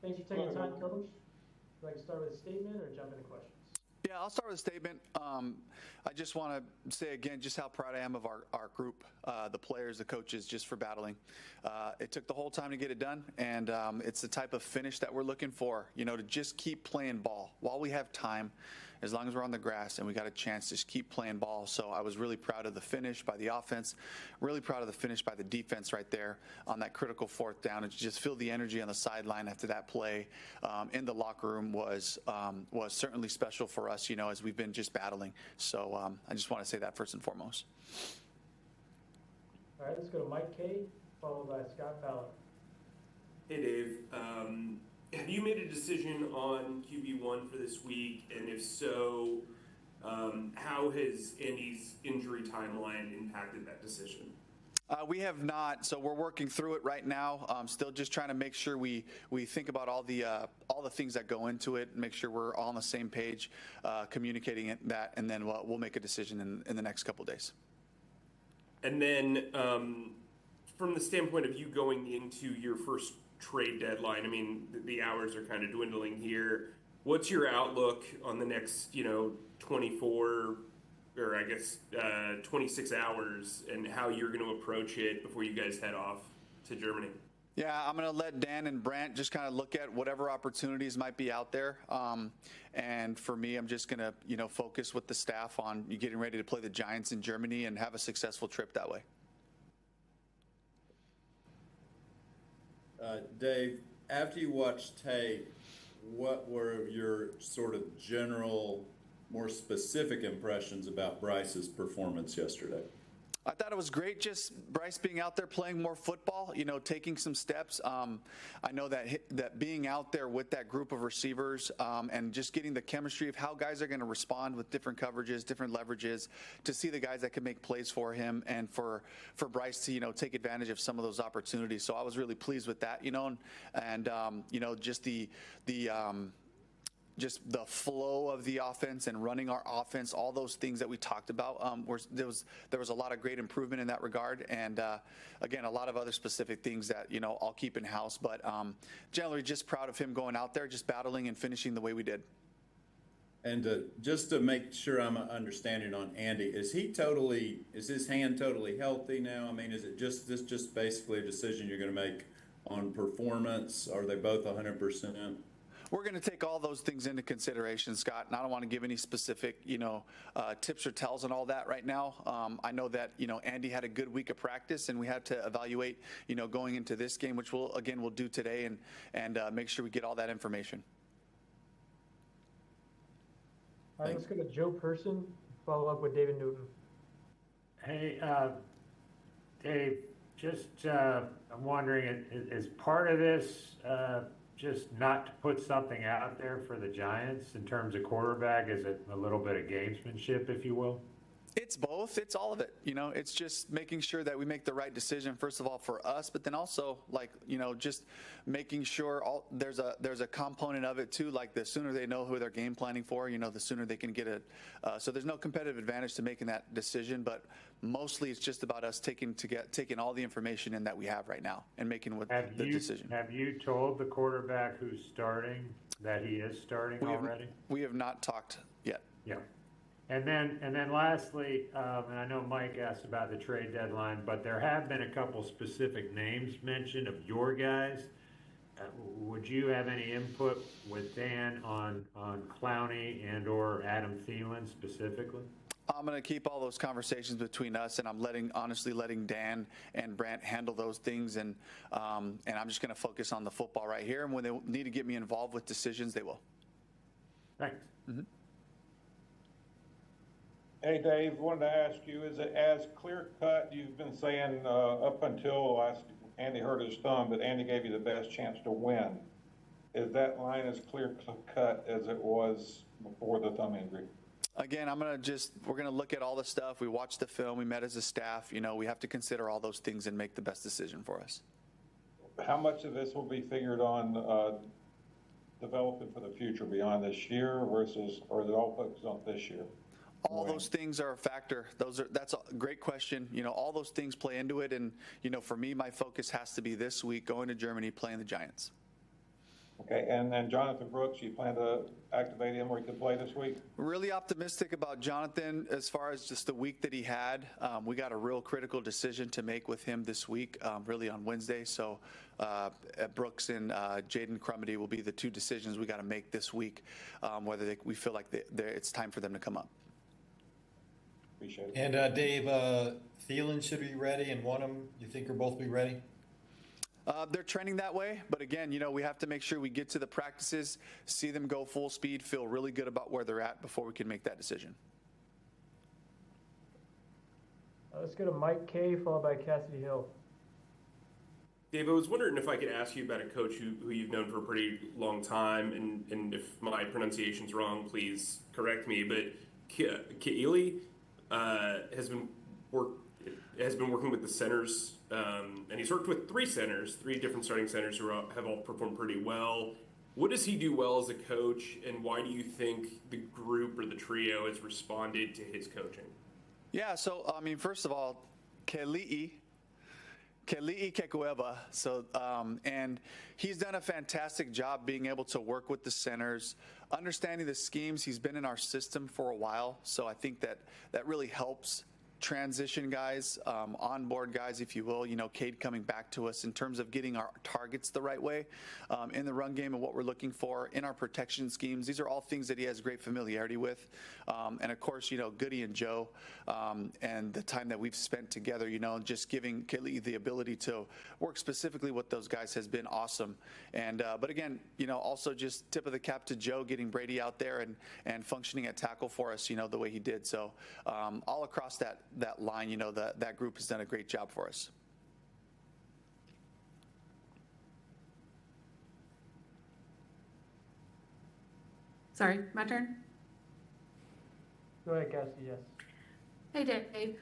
Thanks for taking the time, Coach. Would you like to start with a statement or jump into questions? Yeah, I'll start with a statement. I just want to say again just how proud I am of our group, the players, the coaches, just for battling. It took the whole time to get it done, and it's the type of finish that we're looking for, to just keep playing ball while we have time, as long as we're on the grass and we got a chance to just keep playing ball. So I was really proud of the finish by the offense, really proud of the finish by the defense right there on that critical fourth down, and to just feel the energy on the sideline after that play in the locker room was certainly special for us, as we've been just battling. So I just want to say that first and foremost. All right, let's go to Mike K, followed by Scott Fowler. Hey, Dave. Have you made a decision on QB1 for this week? And if so, how has Andy's injury timeline impacted that decision? We have not, so we're working through it right now. Still just trying to make sure we think about all the things that go into it, make sure we're all on the same page, communicating that, and then we'll make a decision in the next couple of days. And then from the standpoint of you going into your first trade deadline, I mean, the hours are kind of dwindling here. What's your outlook on the next, 24 or I guess 26 hours, and how you're going to approach it before you guys head off to Germany? Yeah, I'm going to let Dan and Brant just kind of look at whatever opportunities might be out there. And for me, I'm just going to, focus with the staff on getting ready to play the Giants in Germany and have a successful trip that way. Dave, after you watched tape, what were your sort of general, more specific impressions about Bryce's performance yesterday? I thought it was great, just Bryce being out there playing more football, taking some steps. I know that being out there with that group of receivers and just getting the chemistry of how guys are going to respond with different coverages, different leverages, to see the guys that can make plays for him and for Bryce to, take advantage of some of those opportunities. So I was really pleased with that, and just the flow of the offense and running our offense, all those things that we talked about, there was a lot of great improvement in that regard. And again, a lot of other specific things that, I'll keep in house. But generally just proud of him going out there, just battling and finishing the way we did. And just to make sure I'm understanding on Andy, is his hand totally healthy now? I mean, is it just basically a decision you're going to make on performance? Are they both 100%? We're going to take all those things into consideration, Scott, and I don't want to give any specific, tips or tells on all that right now. I know that, Andy had a good week of practice, and we had to evaluate, going into this game, which we'll do today, and make sure we get all that information. All right, let's go to Joe Person, follow up with David Newton. Hey, Dave, I'm wondering, is part of this just not to put something out there for the Giants in terms of quarterback? Is it a little bit of gamesmanship, if you will? It's both. It's all of it. It's just making sure that we make the right decision, first of all, for us, but then also, just making sure there's a component of it too. Like, the sooner they know who they're game planning for, the sooner they can get it. So there's no competitive advantage to making that decision, but mostly it's just about us taking all the information in that we have right now and making the decision. Have you told the quarterback who's starting that he is starting already? We have not talked yet. Yeah. And then lastly, and I know Mike asked about the trade deadline, but there have been a couple specific names mentioned of your guys. Would you have any input with Dan on Clowney and or Adam Thielen specifically? I'm going to keep all those conversations between us, and I'm honestly letting Dan and Brant handle those things, and I'm just going to focus on the football right here. And when they need to get me involved with decisions, they will. Thanks. Mm-hmm. Hey, Dave, wanted to ask you, is it as clear cut? You've been saying up until Andy hurt his thumb, that Andy gave you the best chance to win. Is that line as clear cut as it was before the thumb injury? Again, we're going to look at all the stuff. We watched the film. We met as a staff. We have to consider all those things and make the best decision for us. How much of this will be figured on developing for the future beyond this year or is it all focused on this year? All those things are a factor. That's a great question. All those things play into it. And, for me, my focus has to be this week, going to Germany, playing the Giants. Okay, and then Jonathan Brooks, you plan to activate him where he could play this week? Really optimistic about Jonathan as far as just the week that he had. We got a real critical decision to make with him this week, really on Wednesday. So Brooks and Jaden Crumity will be the two decisions we got to make this week, whether we feel like it's time for them to come up. Appreciate it. And Dave, Thielen should be ready, and Wonnum, you think will both be ready? They're trending that way, but again, we have to make sure we get to the practices, see them go full speed, feel really good about where they're at before we can make that decision. Let's go to Mike Kay, followed by Cassidy Hill. Dave, I was wondering if I could ask you about a coach who you've known for a pretty long time, and if my pronunciation's wrong, please correct me, but Keili has been working with the centers, and he's worked with three different starting centers who have all performed pretty well. What does he do well as a coach, and why do you think the group or the trio has responded to his coaching? Yeah, so, first of all, Keili'i Kekueba. So, and he's done a fantastic job being able to work with the centers, understanding the schemes. He's been in our system for a while, so I think that really helps transition guys, onboard guys, if you will. Cade coming back to us in terms of getting our targets the right way in the run game and what we're looking for in our protection schemes. These are all things that he has great familiarity with. And of course, Goody and Joe and the time that we've spent together, just giving Kelly the ability to work specifically with those guys has been awesome. And but again, also just tip of the cap to Joe getting Brady out there and functioning at tackle for us, the way he did. So all across that that line, that group has done a great job for us. Sorry, my turn? Go ahead, Cassie, yes. Hey, Dave.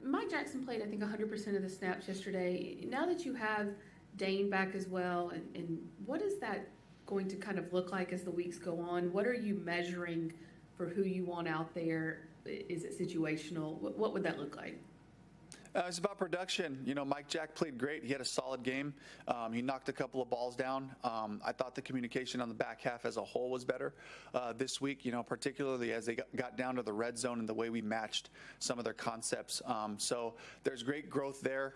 Mike Jackson played, I think, 100% of the snaps yesterday. Now that you have Dane back as well, and what is that going to kind of look like as the weeks go on? What are you measuring for who you want out there? Is it situational? What would that look like? It's about production. Mike Jack played great. He had a solid game. He knocked a couple of balls down. I thought the communication on the back half as a whole was better this week, particularly as they got down to the red zone and the way we matched some of their concepts. So there's great growth there.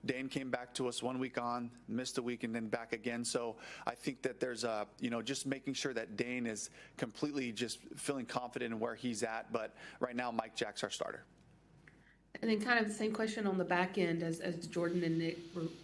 Dane came back to us 1 week on, missed a week, and then back again. So I think that there's just making sure that Dane is completely just feeling confident in where he's at. But right now, Mike Jack's our starter. And then kind of the same question on the back end as Jordan and Nick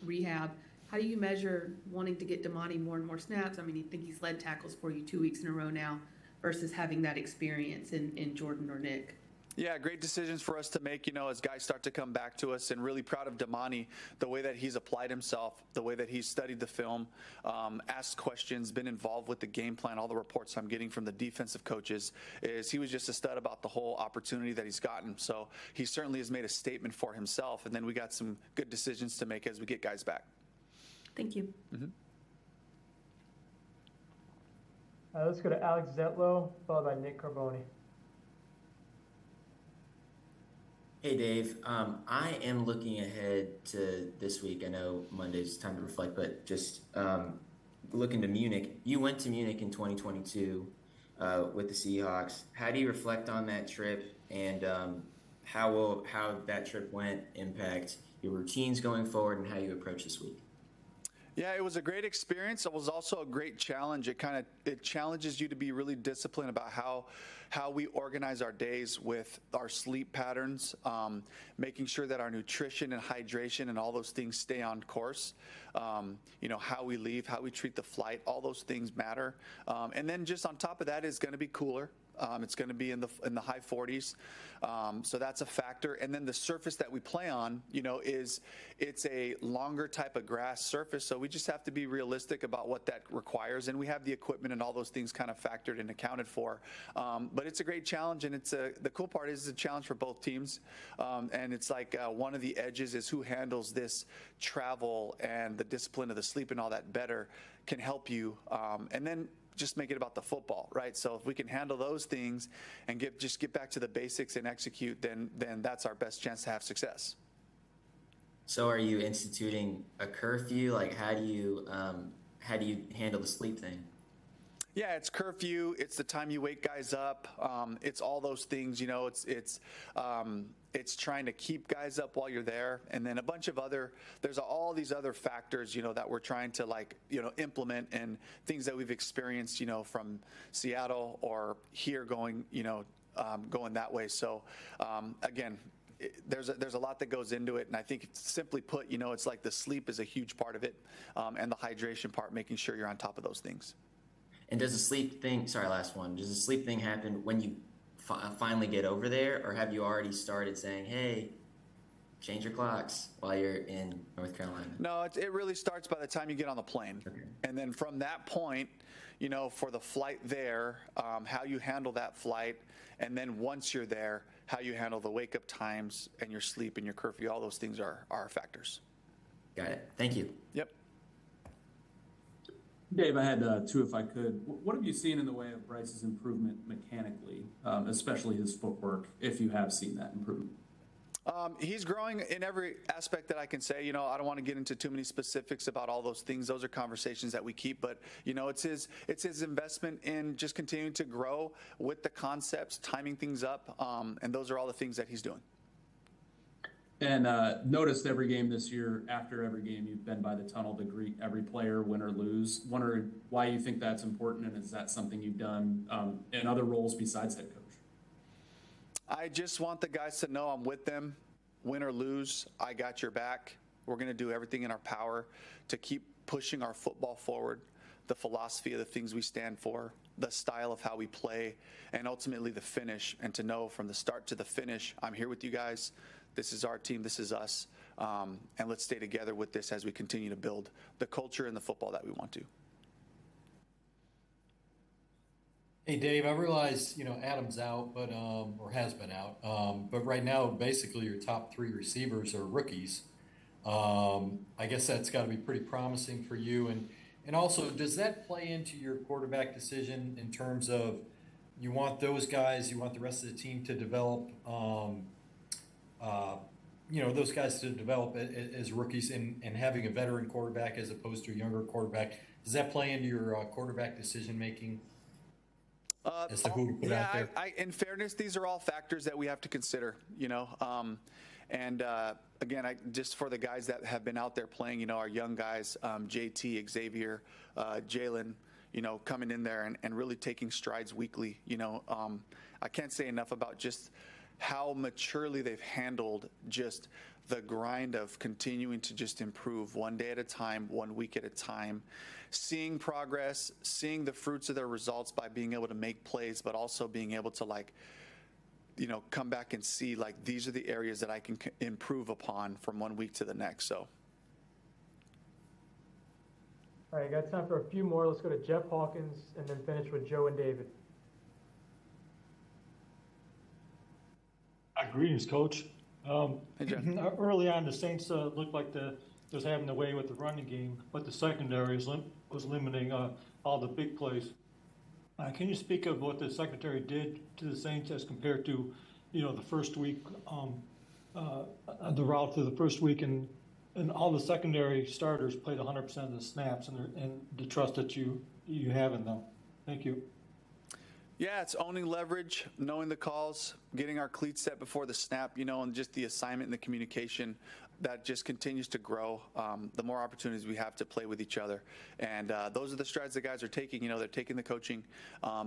rehab. How do you measure wanting to get Damani more and more snaps? I mean, you think he's led tackles for you 2 weeks in a row now versus having that experience in Jordan or Nick? Yeah, great decisions for us to make, as guys start to come back to us, and really proud of Damani, the way that he's applied himself, the way that he's studied the film, asked questions, been involved with the game plan. All the reports I'm getting from the defensive coaches is he was just a stud about the whole opportunity that he's gotten. So he certainly has made a statement for himself, and then we got some good decisions to make as we get guys back. Thank you. Mm-hmm. Let's go to Alex Zetlow, followed by Nick Carboni. Hey Dave, I am looking ahead to this week. I know Monday's time to reflect, but just looking to Munich. You went to Munich in 2022 with the Seahawks. How do you reflect on that trip, and how that trip went impact your routines going forward and how you approach this week? Yeah, it was a great experience. It was also a great challenge. It challenges you to be really disciplined about how we organize our days with our sleep patterns, making sure that our nutrition and hydration and all those things stay on course. How we leave, how we treat the flight, all those things matter. And then just on top of that is going to be cooler. It's going to be in the high 40s, so that's a factor. And then the surface that we play on, it's a longer type of grass surface, so we just have to be realistic about what that requires. And we have the equipment and all those things kind of factored and accounted for. But it's a great challenge, and the cool part is it's a challenge for both teams. And it's like one of the edges is who handles this travel and the discipline of the sleep and all that better can help you. And then just make it about the football, right? So if we can handle those things and just get back to the basics and execute, then that's our best chance to have success. So are you instituting a curfew? Like how do you handle the sleep thing? Yeah, it's curfew. It's the time you wake guys up. It's all those things. It's trying to keep guys up while you're there, and then a bunch of there's all these other factors, that we're trying to implement, and things that we've experienced, from Seattle or here going that way. So again, there's a lot that goes into it, and I think simply put, it's like the sleep is a huge part of it, and the hydration part, making sure you're on top of those things. And does the sleep thing, sorry, last one, does the sleep thing happen when you finally get over there, or have you already started saying, hey, change your clocks while you're in North Carolina? No, it really starts by the time you get on the plane. Okay. And then from that point, for the flight there, how you handle that flight, and then once you're there, how you handle the wake-up times and your sleep and your curfew, all those things are factors. Got it. Thank you. Yep. Dave, I had two if I could. What have you seen in the way of Bryce's improvement mechanically, especially his footwork, if you have seen that improvement? He's growing in every aspect that I can say. I don't want to get into too many specifics about all those things. Those are conversations that we keep, but it's his investment in just continuing to grow with the concepts, timing things up, and those are all the things that he's doing. And noticed every game this year, after every game, you've been by the tunnel to greet every player, win or lose. Wonder why you think that's important, and is that something you've done in other roles besides head coach? I just want the guys to know I'm with them, win or lose. I got your back. We're going to do everything in our power to keep pushing our football forward, the philosophy of the things we stand for, the style of how we play, and ultimately the finish, and to know from the start to the finish, I'm here with you guys. This is our team. This is us. And let's stay together with this as we continue to build the culture and the football that we want to. Hey, Dave, I realize, Adam's out, but, or has been out. But right now, basically your top three receivers are rookies. I guess that's got to be pretty promising for you. And also, does that play into your quarterback decision in terms of you want those guys, you want the rest of the team to develop, those guys to develop as rookies and having a veteran quarterback as opposed to a younger quarterback? Does that play into your quarterback decision making? As to who to put out there? In fairness, these are all factors that we have to consider, again, just for the guys that have been out there playing, our young guys, JT, Xavier, Jalen, coming in there and really taking strides weekly. I can't say enough about just how maturely they've handled just the grind of continuing to just improve one day at a time, 1 week at a time, seeing progress, seeing the fruits of their results by being able to make plays, but also being able to come back and see these are the areas that I can improve upon from 1 week to the next. So. All right, got time for a few more. Let's go to Jeff Hawkins and then finish with Joe and David. Greetings, Coach. Hey, Jeff. Early on, the Saints looked like was having the way with the running game, but the secondary was limiting all the big plays. Can you speak of what the secretary did to the Saints as compared to, the first week, the route through the first week, and all the secondary starters played 100% of the snaps, and the trust that you have in them? Thank you. Yeah, it's owning leverage, knowing the calls, getting our cleats set before the snap, and just the assignment and the communication that just continues to grow. The more opportunities we have to play with each other. And those are the strides the guys are taking. They're taking the coaching.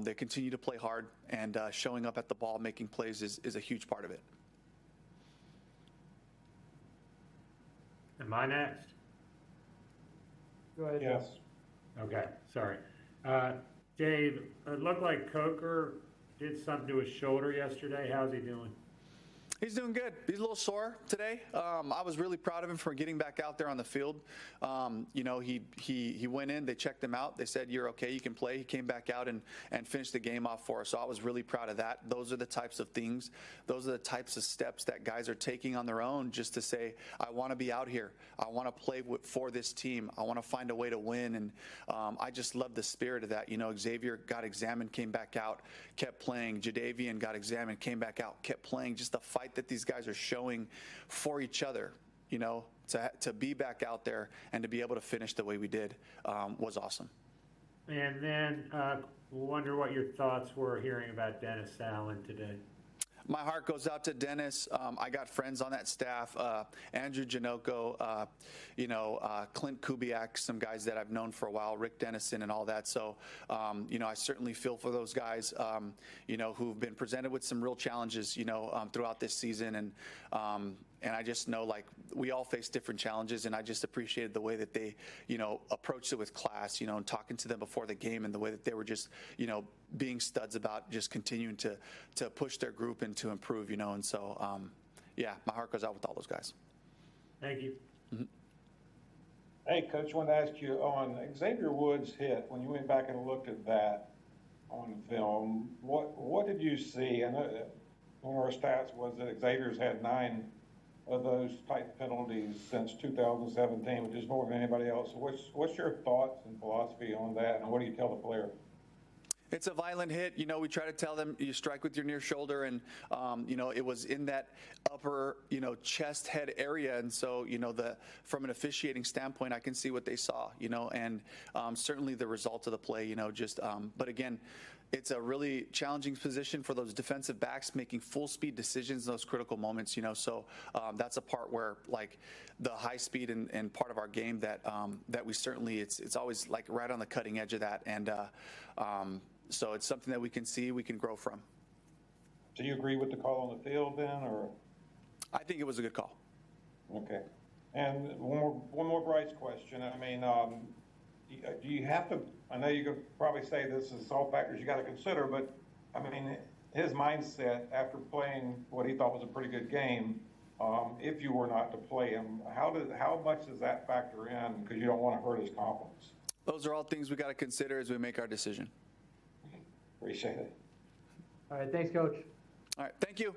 They continue to play hard, and showing up at the ball, making plays is a huge part of it. Am I next? Go ahead. Yes. Okay, sorry. Dave, it looked like Coker did something to his shoulder yesterday. How's he doing? He's doing good. He's a little sore today. I was really proud of him for getting back out there on the field. He went in, they checked him out. They said, "You're okay, you can play." He came back out and finished the game off for us. So I was really proud of that. Those are the types of things, those are the types of steps that guys are taking on their own just to say, I want to be out here. I want to play for this team. I want to find a way to win. And I just love the spirit of that. Xavier got examined, came back out, kept playing. Jadeveon got examined, came back out, kept playing. Just the fight that these guys are showing for each other, to be back out there and to be able to finish the way we did was awesome. And then wonder what your thoughts were hearing about Dennis Allen today. My heart goes out to Dennis. I got friends on that staff, Andrew Janoko, Clint Kubiak, some guys that I've known for a while, Rick Dennison and all that. So, I certainly feel for those guys, who've been presented with some real challenges, throughout this season. And I just know, we all face different challenges, and I just appreciated the way that they, approached it with class, and talking to them before the game, and the way that they were just, being studs about just continuing to push their group and to improve, and so, my heart goes out with all those guys. Thank you. Mm-hmm. Hey, Coach, I wanted to ask you on Xavier Woods' hit, when you went back and looked at that on film, what did you see? I know one of our stats was that Xavier's had 9 of those type penalties since 2017, which is more than anybody else. What's your thoughts and philosophy on that, and what do you tell the player? It's a violent hit. We try to tell them you strike with your near shoulder, and it was in that upper, chest head area, and so from an officiating standpoint, I can see what they saw, and certainly the result of the play, but again, it's a really challenging position for those defensive backs making full speed decisions in those critical moments, so that's a part where the high speed and part of our game that we certainly, it's always right on the cutting edge of that, and so it's something that we can see, we can grow from. Do you agree with the call on the field then, or? I think it was a good call. Okay. And one more Bryce question. I mean, do you have to, I know you could probably say this is all factors you got to consider, but I mean, his mindset after playing what he thought was a pretty good game, if you were not to play him, how much does that factor in? Because you don't want to hurt his confidence. Those are all things we got to consider as we make our decision. Appreciate it. All right, thanks, Coach. All right, thank you.